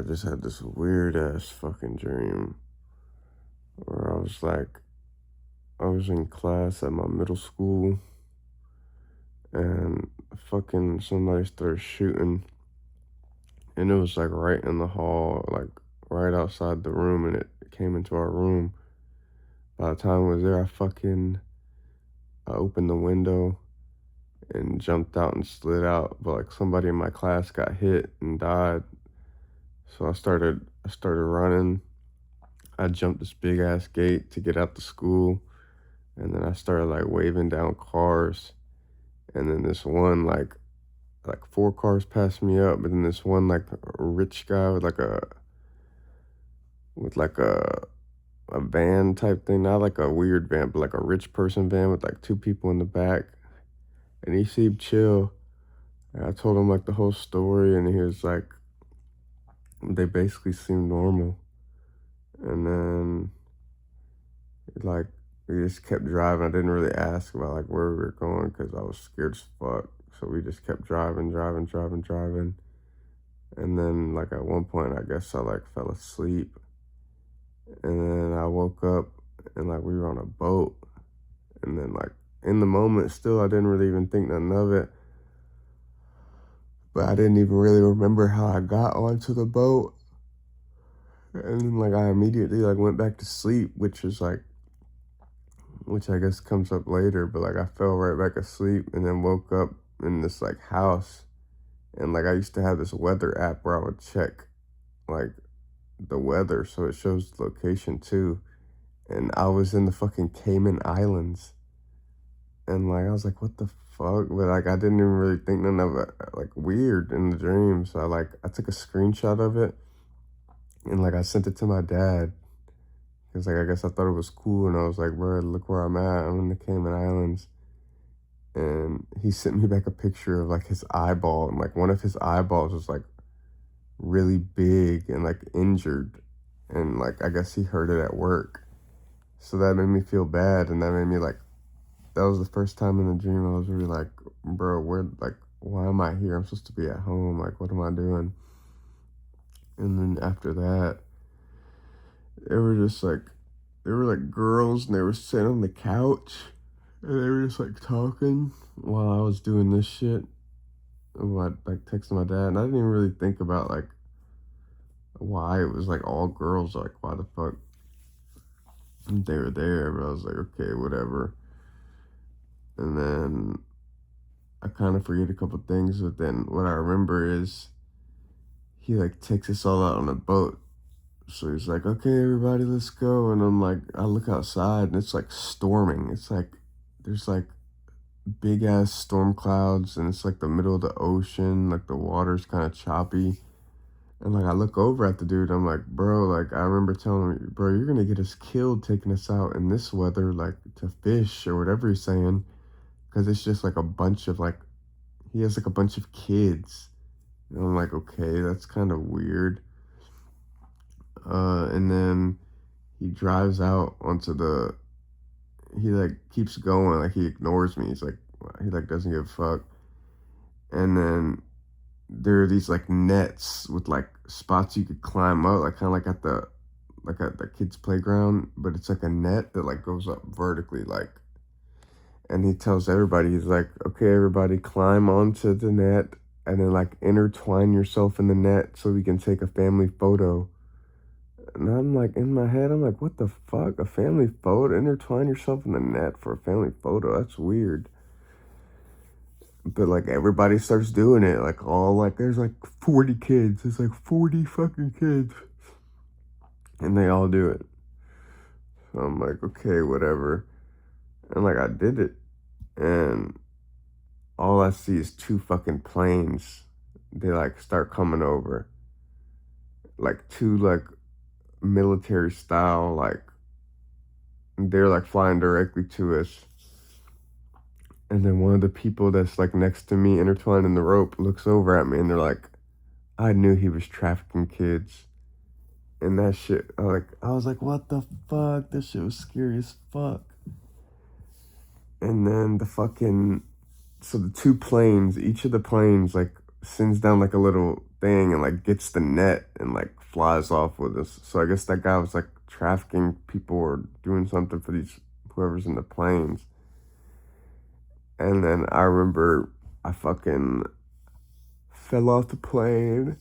just had this weird ass fucking dream where I was in class at my middle school and fucking somebody started shooting and it was like right in the hall, like right outside the room, and it came into our room. By the time it was there, I opened the window and jumped out and slid out, but like somebody in my class got hit and died. So I started running. I jumped this big ass gate to get out the school, and then I started like waving down cars, and then this one like four cars passed me up, but then this one like rich guy with like a van type thing, not like a weird van, but like a rich person van with like two people in the back, and he seemed chill. And I told him like the whole story, and he was like, they basically seemed normal, and then like we just kept driving. I didn't really ask about like where we were going because I was scared as fuck. So we just kept driving. And then like at one point I guess I like fell asleep. And then I woke up and like we were on a boat. And then like in the moment still I didn't really even think nothing of it. But I didn't even really remember how I got onto the boat. And then like I immediately like went back to sleep, which I guess comes up later, but like I fell right back asleep and then woke up in this like house. And like I used to have this weather app where I would check like the weather so it shows the location too. And I was in the fucking Cayman Islands. And like I was like, what the fuck? But like I didn't even really think none of it like weird in the dream. So I took a screenshot of it and like I sent it to my dad. Cause like I guess I thought it was cool and I was like, bro, look where I'm at. I'm in the Cayman Islands. And he sent me back a picture of like his eyeball, and like one of his eyeballs was like really big and like injured, and like I guess he hurt it at work, so that made me feel bad, and that made me like, that was the first time in the dream I was really like, bro, where, like, why am I here? I'm supposed to be at home, like what am I doing? And then after that they were just like, they were like girls and they were sitting on the couch and they were just like talking while I was doing this shit. What, like texting my dad, and I didn't even really think about like why it was like all girls, like why the fuck they were there, but I was like, okay, whatever. And then I kind of forget a couple things, but then what I remember is he like takes us all out on a boat. So he's like, okay, everybody, let's go. And I'm like, I look outside and it's like storming. It's like, there's like big ass storm clouds and it's like the middle of the ocean, like the water's kind of choppy. And like I look over at the dude, I'm like, bro, like I remember telling him, bro, you're gonna get us killed taking us out in this weather, like to fish or whatever he's saying, because it's just like a bunch of like, he has like a bunch of kids. And I'm like, okay, that's kind of weird. And then he drives out onto the, he like keeps going, like he ignores me. He like doesn't give a fuck. And then there are these like nets with like spots you could climb up, like kind of like at the kids' playground, but it's like a net that like goes up vertically, like. And he tells everybody, he's like, okay, everybody, climb onto the net and then like intertwine yourself in the net so we can take a family photo. And I'm like, in my head, I'm like, what the fuck? A family photo? Intertwine yourself in the net for a family photo? That's weird. But like everybody starts doing it, like all like there's like 40 kids. There's like 40 fucking kids. And they all do it. So I'm like, okay, whatever. And like I did it. And all I see is two fucking planes. They like start coming over. Like two like military style, like they're like flying directly to us. And then one of the people that's like next to me intertwined in the rope looks over at me and they're like, I knew he was trafficking kids. And that shit, I was like, what the fuck? This shit was scary as fuck. And then so the two planes, each of the planes like sends down like a little thing and like gets the net and like flies off with us. So I guess that guy was like trafficking people or doing something for these whoever's in the planes. And then I remember I fucking fell off the plane.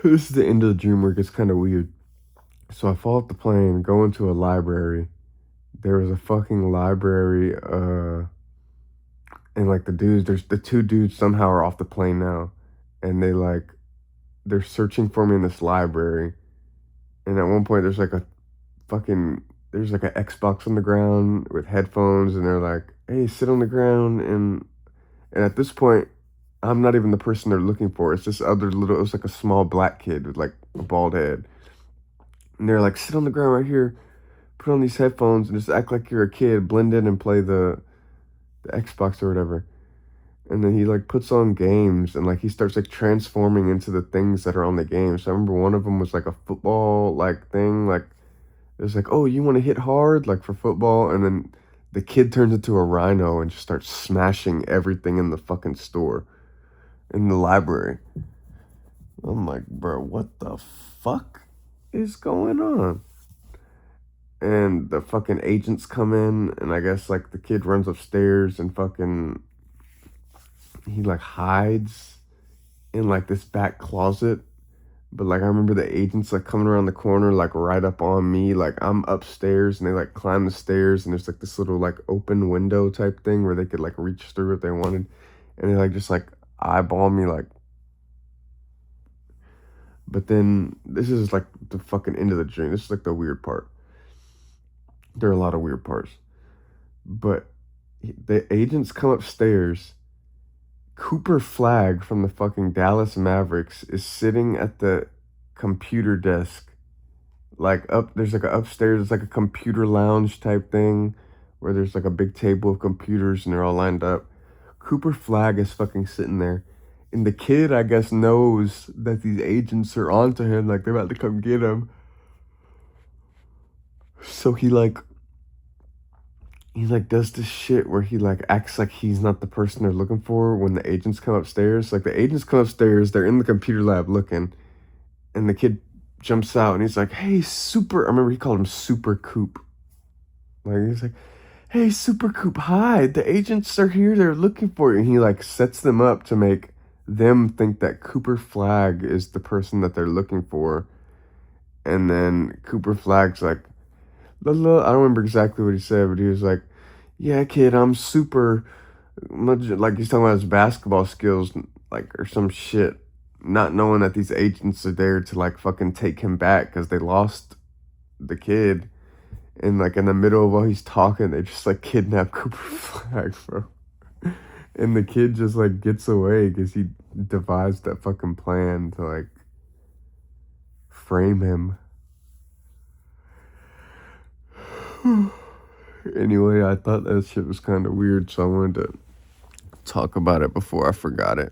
This is the end of the dream where it gets kind of weird. So I fall off the plane, go into a library. There was a fucking library, and like there's the two dudes somehow are off the plane now. And they're searching for me in this library. And at one point there's like an Xbox on the ground with headphones, and they're like, hey, sit on the ground. And at this point, I'm not even the person they're looking for. It's this other it was like a small black kid with like a bald head. And they're like, sit on the ground right here, put on these headphones, and just act like you're a kid, blend in and play the Xbox or whatever. And then he like puts on games and like he starts like transforming into the things that are on the game. So I remember one of them was like a football like thing. Like it's like, oh, you want to hit hard like for football? And then the kid turns into a rhino and just starts smashing everything in the fucking store, in the library. I'm like, bro, what the fuck is going on? And the fucking agents come in, and I guess like the kid runs upstairs and fucking he like hides in like this back closet. But like I remember the agents like coming around the corner like right up on me. Like I'm upstairs and they like climb the stairs, and there's like this little like open window type thing where they could like reach through if they wanted. And they like just like eyeball me like. But then this is like the fucking end of the dream. This is like the weird part. There are a lot of weird parts. But the agents come upstairs. Cooper Flagg from the fucking Dallas Mavericks is sitting at the computer desk. Like there's like a upstairs, it's like a computer lounge type thing where there's like a big table of computers and they're all lined up. Cooper Flagg is fucking sitting there. And the kid, I guess, knows that these agents are onto him, like they're about to come get him. So he does this shit where he like acts like he's not the person they're looking for when the agents come upstairs. Like the agents come upstairs, they're in the computer lab looking, and the kid jumps out and he's like, hey, Super, I remember he called him Super Coop. Like he's like, hey, Super Coop, hi, the agents are here, they're looking for you. And he like sets them up to make them think that Cooper Flagg is the person that they're looking for. And then Cooper Flagg's like, I don't remember exactly what he said, but he was like, yeah, kid, I'm super much, like he's talking about his basketball skills, like, or some shit, not knowing that these agents are there to like fucking take him back because they lost the kid. And like in the middle of while he's talking, they just like kidnap Cooper Flagg, bro. And the kid just like gets away because he devised that fucking plan to like frame him. Anyway, I thought that shit was kind of weird, so I wanted to talk about it before I forgot it.